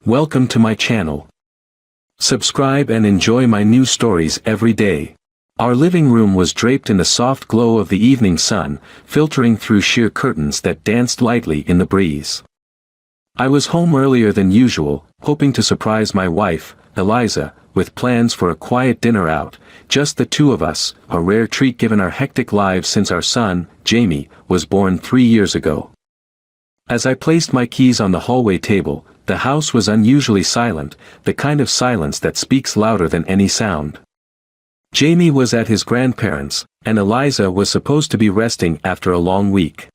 Welcome to my channel. Subscribe and enjoy my new stories every day. Our living room was draped in the soft glow of the evening sun, filtering through sheer curtains that danced lightly in the breeze. I was home earlier than usual, hoping to surprise my wife, Eliza, with plans for a quiet dinner out, just the two of us, a rare treat given our hectic lives since our son, Jamie, was born 3 years ago. As I placed my keys on the hallway table, the house was unusually silent, the kind of silence that speaks louder than any sound. Jamie was at his grandparents', and Eliza was supposed to be resting after a long week.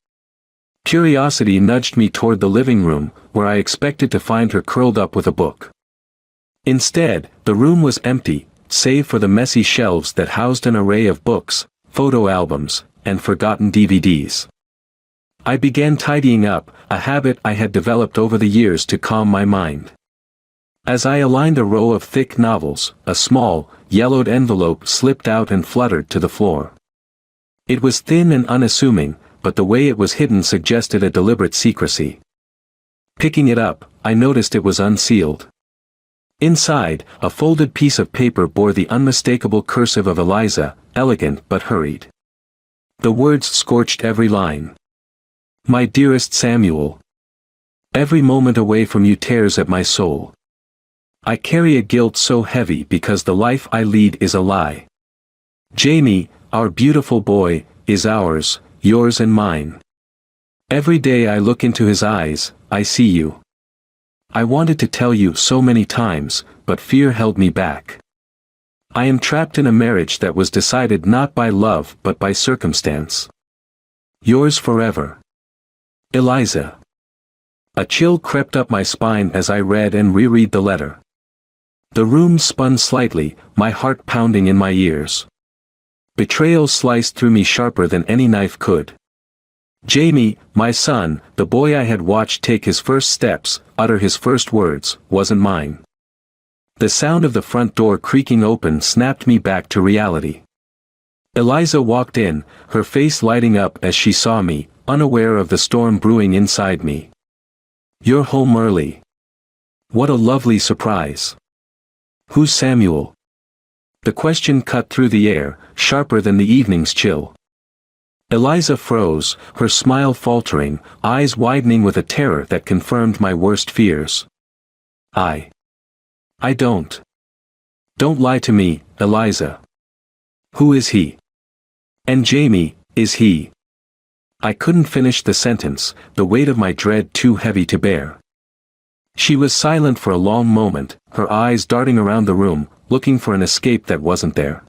Curiosity nudged me toward the living room, where I expected to find her curled up with a book. Instead, the room was empty, save for the messy shelves that housed an array of books, photo albums, and forgotten DVDs. I began tidying up, a habit I had developed over the years to calm my mind. As I aligned a row of thick novels, a small, yellowed envelope slipped out and fluttered to the floor. It was thin and unassuming, but the way it was hidden suggested a deliberate secrecy. Picking it up, I noticed it was unsealed. Inside, a folded piece of paper bore the unmistakable cursive of Eliza, elegant but hurried. The words scorched every line. My dearest Samuel. Every moment away from you tears at my soul. I carry a guilt so heavy because the life I lead is a lie. Jamie, our beautiful boy, is ours, yours and mine. Every day I look into his eyes, I see you. I wanted to tell you so many times, but fear held me back. I am trapped in a marriage that was decided not by love but by circumstance. Yours forever. Eliza. A chill crept up my spine as I read and reread the letter. The room spun slightly, my heart pounding in my ears. Betrayal sliced through me sharper than any knife could. Jamie, my son, the boy I had watched take his first steps, utter his first words, wasn't mine. The sound of the front door creaking open snapped me back to reality. Eliza walked in, her face lighting up as she saw me, unaware of the storm brewing inside me. You're home early. What a lovely surprise. Who's Samuel? The question cut through the air, sharper than the evening's chill. Eliza froze, her smile faltering, eyes widening with a terror that confirmed my worst fears. I don't. Don't lie to me, Eliza. Who is he? And Jamie, is he? I couldn't finish the sentence, the weight of my dread too heavy to bear. She was silent for a long moment, her eyes darting around the room, looking for an escape that wasn't there.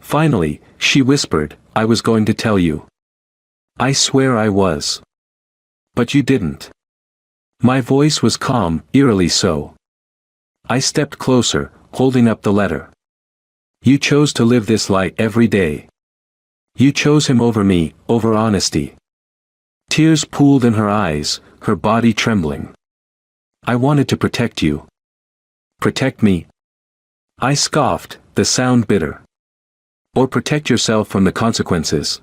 Finally, she whispered, I was going to tell you. I swear I was. But you didn't. My voice was calm, eerily so. I stepped closer, holding up the letter. You chose to live this lie every day. You chose him over me, over honesty. Tears pooled in her eyes, her body trembling. I wanted to protect you. Protect me? I scoffed, the sound bitter. Or protect yourself from the consequences.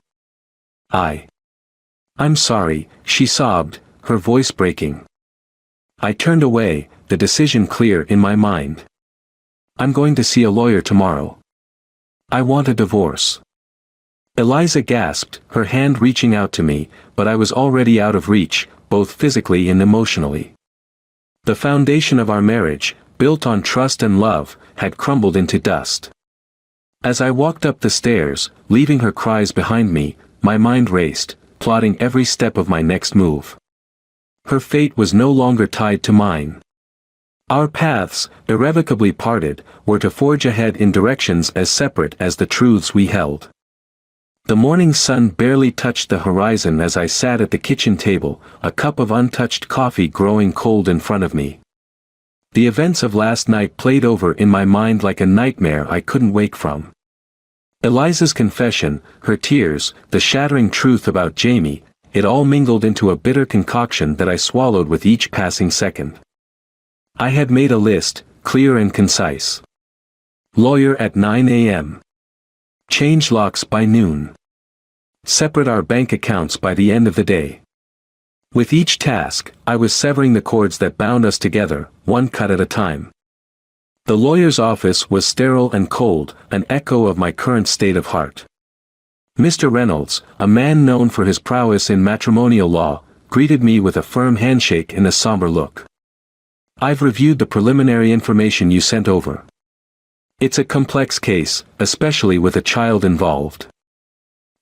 I'm sorry, she sobbed, her voice breaking. I turned away, the decision clear in my mind. I'm going to see a lawyer tomorrow. I want a divorce. Eliza gasped, her hand reaching out to me, but I was already out of reach, both physically and emotionally. The foundation of our marriage, built on trust and love, had crumbled into dust. As I walked up the stairs, leaving her cries behind me, my mind raced, plotting every step of my next move. Her fate was no longer tied to mine. Our paths, irrevocably parted, were to forge ahead in directions as separate as the truths we held. The morning sun barely touched the horizon as I sat at the kitchen table, a cup of untouched coffee growing cold in front of me. The events of last night played over in my mind like a nightmare I couldn't wake from. Eliza's confession, her tears, the shattering truth about Jamie, it all mingled into a bitter concoction that I swallowed with each passing second. I had made a list, clear and concise. Lawyer at 9 a.m. Change locks by noon. Separate our bank accounts by the end of the day. With each task, I was severing the cords that bound us together, one cut at a time. The lawyer's office was sterile and cold, an echo of my current state of heart. Mr. Reynolds, a man known for his prowess in matrimonial law, greeted me with a firm handshake and a somber look. "I've reviewed the preliminary information you sent over. It's a complex case, especially with a child involved."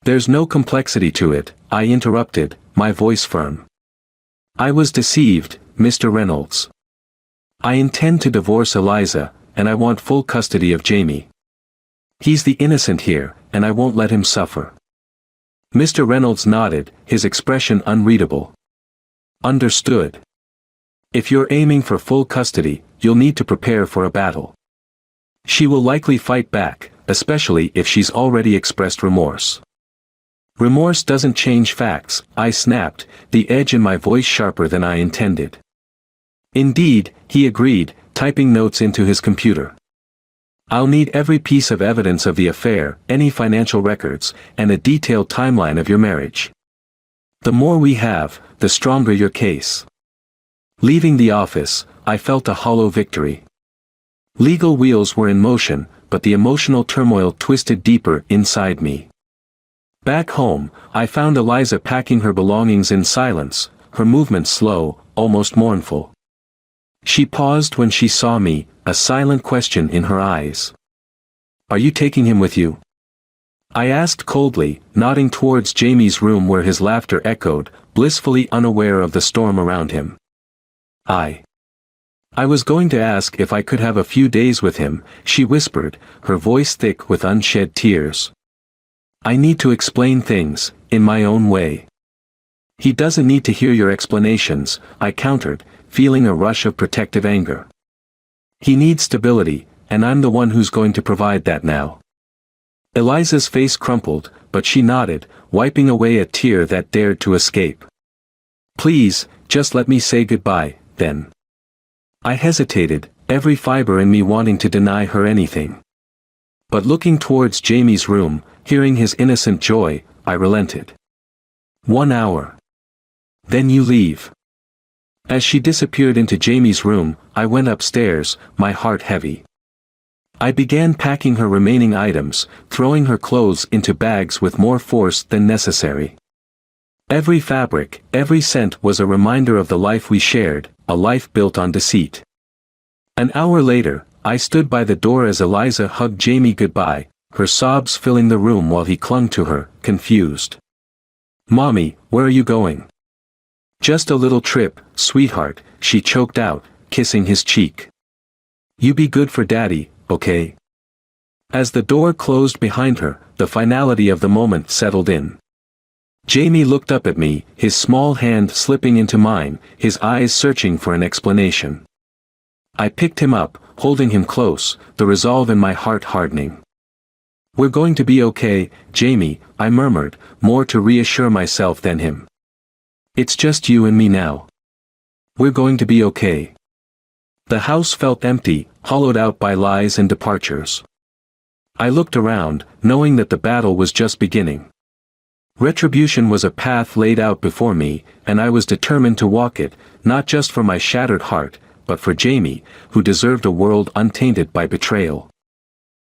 "There's no complexity to it," I interrupted, my voice firm. "I was deceived, Mr. Reynolds. I intend to divorce Eliza, and I want full custody of Jamie. He's the innocent here, and I won't let him suffer." Mr. Reynolds nodded, his expression unreadable. "Understood. If you're aiming for full custody, you'll need to prepare for a battle. She will likely fight back, especially if she's already expressed remorse." "Remorse doesn't change facts," I snapped, the edge in my voice sharper than I intended. "Indeed," he agreed, typing notes into his computer. "I'll need every piece of evidence of the affair, any financial records, and a detailed timeline of your marriage. The more we have, the stronger your case." Leaving the office, I felt a hollow victory. Legal wheels were in motion, but the emotional turmoil twisted deeper inside me. Back home, I found Eliza packing her belongings in silence, her movements slow, almost mournful. She paused when she saw me, a silent question in her eyes. "Are you taking him with you?" I asked coldly, nodding towards Jamie's room where his laughter echoed, blissfully unaware of the storm around him. I was going to ask if I could have a few days with him," she whispered, her voice thick with unshed tears. "I need to explain things, in my own way." "He doesn't need to hear your explanations," I countered, feeling a rush of protective anger. "He needs stability, and I'm the one who's going to provide that now." Eliza's face crumpled, but she nodded, wiping away a tear that dared to escape. "Please, just let me say goodbye, then." I hesitated, every fiber in me wanting to deny her anything. But looking towards Jamie's room, hearing his innocent joy, I relented. 1 hour. Then you leave." As she disappeared into Jamie's room, I went upstairs, my heart heavy. I began packing her remaining items, throwing her clothes into bags with more force than necessary. Every fabric, every scent was a reminder of the life we shared, a life built on deceit. An hour later, I stood by the door as Eliza hugged Jamie goodbye, her sobs filling the room while he clung to her, confused. "Mommy, where are you going?" "Just a little trip, sweetheart," she choked out, kissing his cheek. "You be good for Daddy, okay?" As the door closed behind her, the finality of the moment settled in. Jamie looked up at me, his small hand slipping into mine, his eyes searching for an explanation. I picked him up, holding him close, the resolve in my heart hardening. "We're going to be okay, Jamie," I murmured, more to reassure myself than him. "It's just you and me now. We're going to be okay." The house felt empty, hollowed out by lies and departures. I looked around, knowing that the battle was just beginning. Retribution was a path laid out before me, and I was determined to walk it, not just for my shattered heart, but for Jamie, who deserved a world untainted by betrayal.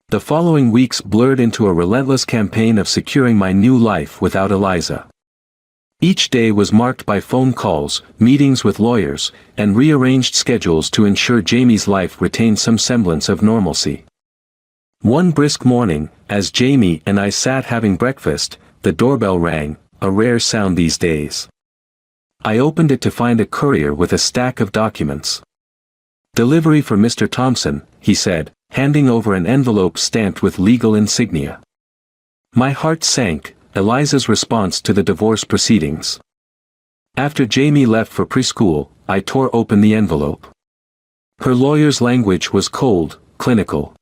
The following weeks blurred into a relentless campaign of securing my new life without Eliza. Each day was marked by phone calls, meetings with lawyers, and rearranged schedules to ensure Jamie's life retained some semblance of normalcy. One brisk morning, as Jamie and I sat having breakfast, the doorbell rang, a rare sound these days. I opened it to find a courier with a stack of documents. "Delivery for Mr. Thompson," he said, handing over an envelope stamped with legal insignia. My heart sank, Eliza's response to the divorce proceedings. After Jamie left for preschool, I tore open the envelope. Her lawyer's language was cold, clinical.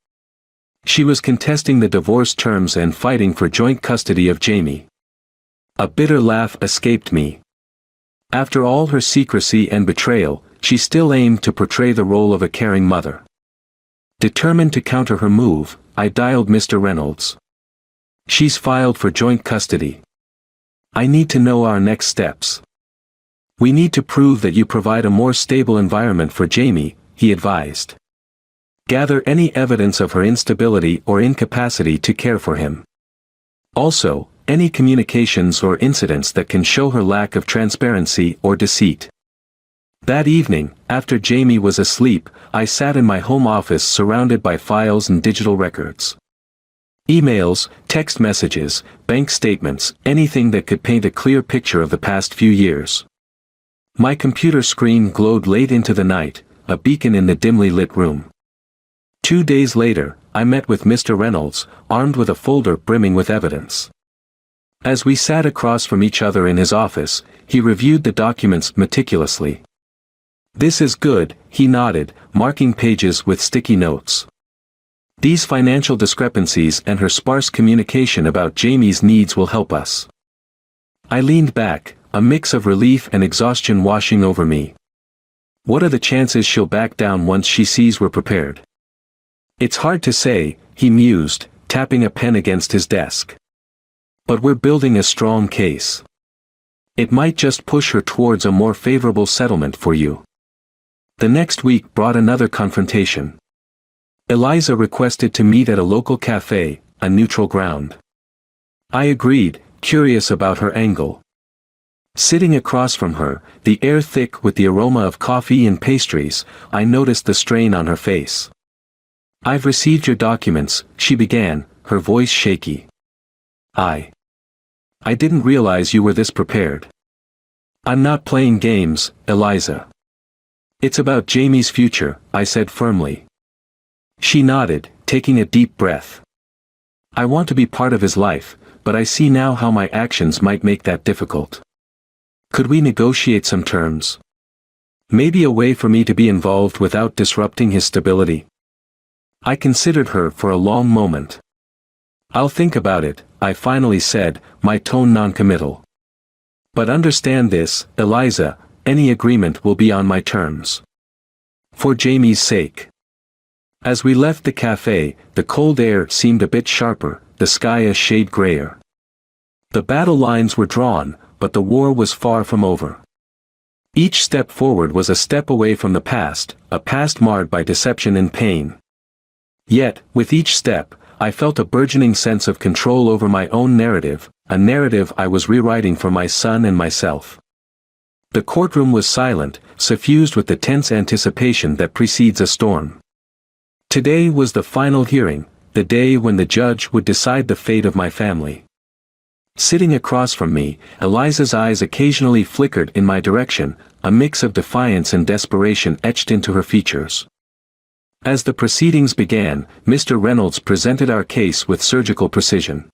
She was contesting the divorce terms and fighting for joint custody of Jamie. A bitter laugh escaped me. After all her secrecy and betrayal, she still aimed to portray the role of a caring mother. Determined to counter her move, I dialed Mr. Reynolds. "She's filed for joint custody. I need to know our next steps." We need to prove that you provide a more stable environment for Jamie, he advised. Gather any evidence of her instability or incapacity to care for him. Also, any communications or incidents that can show her lack of transparency or deceit. That evening, after Jamie was asleep, I sat in my home office surrounded by files and digital records. Emails, text messages, bank statements, anything that could paint a clear picture of the past few years. My computer screen glowed late into the night, a beacon in the dimly lit room. 2 days later, I met with Mr. Reynolds, armed with a folder brimming with evidence. As we sat across from each other in his office, he reviewed the documents meticulously. "This is good," he nodded, marking pages with sticky notes. "These financial discrepancies and her sparse communication about Jamie's needs will help us." I leaned back, a mix of relief and exhaustion washing over me. "What are the chances she'll back down once she sees we're prepared?" "It's hard to say," he mused, tapping a pen against his desk. "But we're building a strong case. It might just push her towards a more favorable settlement for you." The next week brought another confrontation. Eliza requested to meet at a local cafe, a neutral ground. I agreed, curious about her angle. Sitting across from her, the air thick with the aroma of coffee and pastries, I noticed the strain on her face. "I've received your documents," she began, her voice shaky. I didn't realize you were this prepared." "I'm not playing games, Eliza. It's about Jamie's future," I said firmly. She nodded, taking a deep breath. "I want to be part of his life, but I see now how my actions might make that difficult. Could we negotiate some terms? Maybe a way for me to be involved without disrupting his stability?" I considered her for a long moment. "I'll think about it," I finally said, my tone non-committal. "But understand this, Eliza, any agreement will be on my terms. For Jamie's sake." As we left the cafe, the cold air seemed a bit sharper, the sky a shade grayer. The battle lines were drawn, but the war was far from over. Each step forward was a step away from the past, a past marred by deception and pain. Yet, with each step, I felt a burgeoning sense of control over my own narrative, a narrative I was rewriting for my son and myself. The courtroom was silent, suffused with the tense anticipation that precedes a storm. Today was the final hearing, the day when the judge would decide the fate of my family. Sitting across from me, Eliza's eyes occasionally flickered in my direction, a mix of defiance and desperation etched into her features. As the proceedings began, Mr. Reynolds presented our case with surgical precision.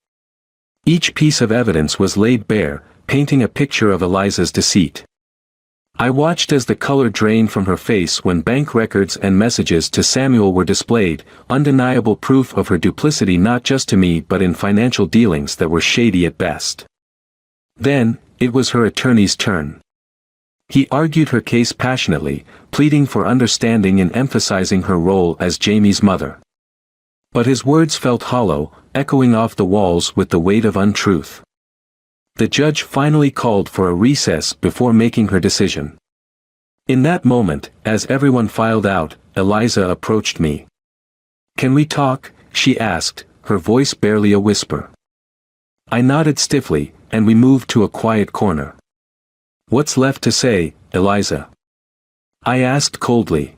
Each piece of evidence was laid bare, painting a picture of Eliza's deceit. I watched as the color drained from her face when bank records and messages to Samuel were displayed, undeniable proof of her duplicity not just to me but in financial dealings that were shady at best. Then, it was her attorney's turn. He argued her case passionately, pleading for understanding and emphasizing her role as Jamie's mother. But his words felt hollow, echoing off the walls with the weight of untruth. The judge finally called for a recess before making her decision. In that moment, as everyone filed out, Eliza approached me. "Can we talk?" she asked, her voice barely a whisper. I nodded stiffly, and we moved to a quiet corner. "What's left to say, Eliza?" I asked coldly.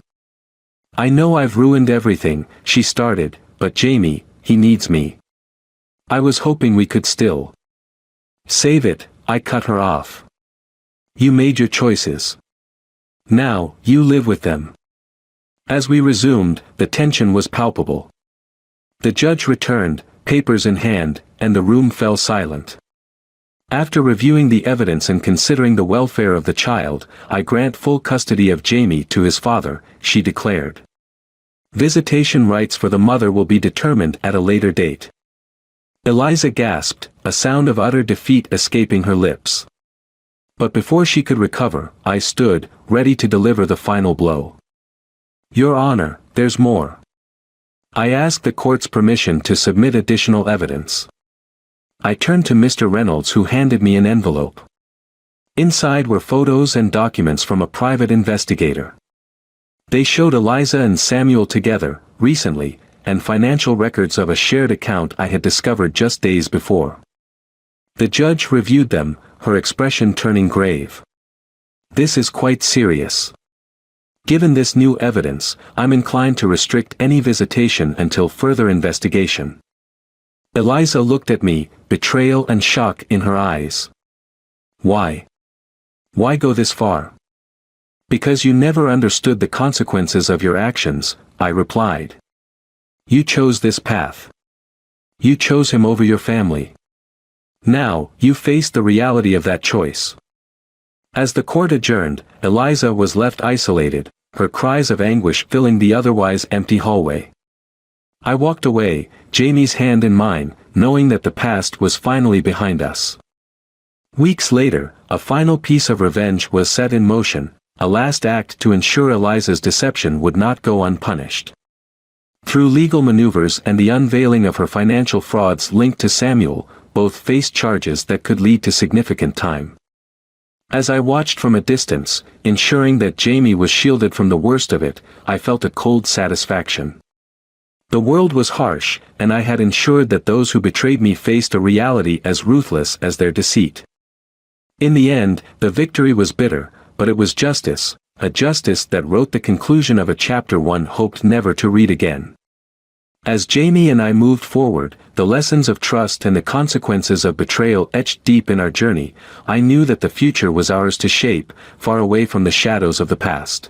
"I know I've ruined everything," she started, "but Jamie, he needs me. I was hoping we could still." "Save it," I cut her off. "You made your choices. Now, you live with them." As we resumed, the tension was palpable. The judge returned, papers in hand, and the room fell silent. "After reviewing the evidence and considering the welfare of the child, I grant full custody of Jamie to his father," she declared. "Visitation rights for the mother will be determined at a later date." Eliza gasped, a sound of utter defeat escaping her lips. But before she could recover, I stood, ready to deliver the final blow. "Your Honor, there's more. I asked the court's permission to submit additional evidence." I turned to Mr. Reynolds, who handed me an envelope. Inside were photos and documents from a private investigator. They showed Eliza and Samuel together, recently, and financial records of a shared account I had discovered just days before. The judge reviewed them, her expression turning grave. This is quite serious. Given this new evidence, I'm inclined to restrict any visitation until further investigation. Eliza looked at me, betrayal and shock in her eyes. Why? Why go this far? Because you never understood the consequences of your actions, I replied. You chose this path. You chose him over your family. Now, you face the reality of that choice. As the court adjourned, Eliza was left isolated, her cries of anguish filling the otherwise empty hallway. I walked away, Jamie's hand in mine, knowing that the past was finally behind us. Weeks later, a final piece of revenge was set in motion, a last act to ensure Eliza's deception would not go unpunished. Through legal maneuvers and the unveiling of her financial frauds linked to Samuel, both faced charges that could lead to significant time. As I watched from a distance, ensuring that Jamie was shielded from the worst of it, I felt a cold satisfaction. The world was harsh, and I had ensured that those who betrayed me faced a reality as ruthless as their deceit. In the end, the victory was bitter, but it was justice, a justice that wrote the conclusion of a chapter one hoped never to read again. As Jamie and I moved forward, the lessons of trust and the consequences of betrayal etched deep in our journey, I knew that the future was ours to shape, far away from the shadows of the past.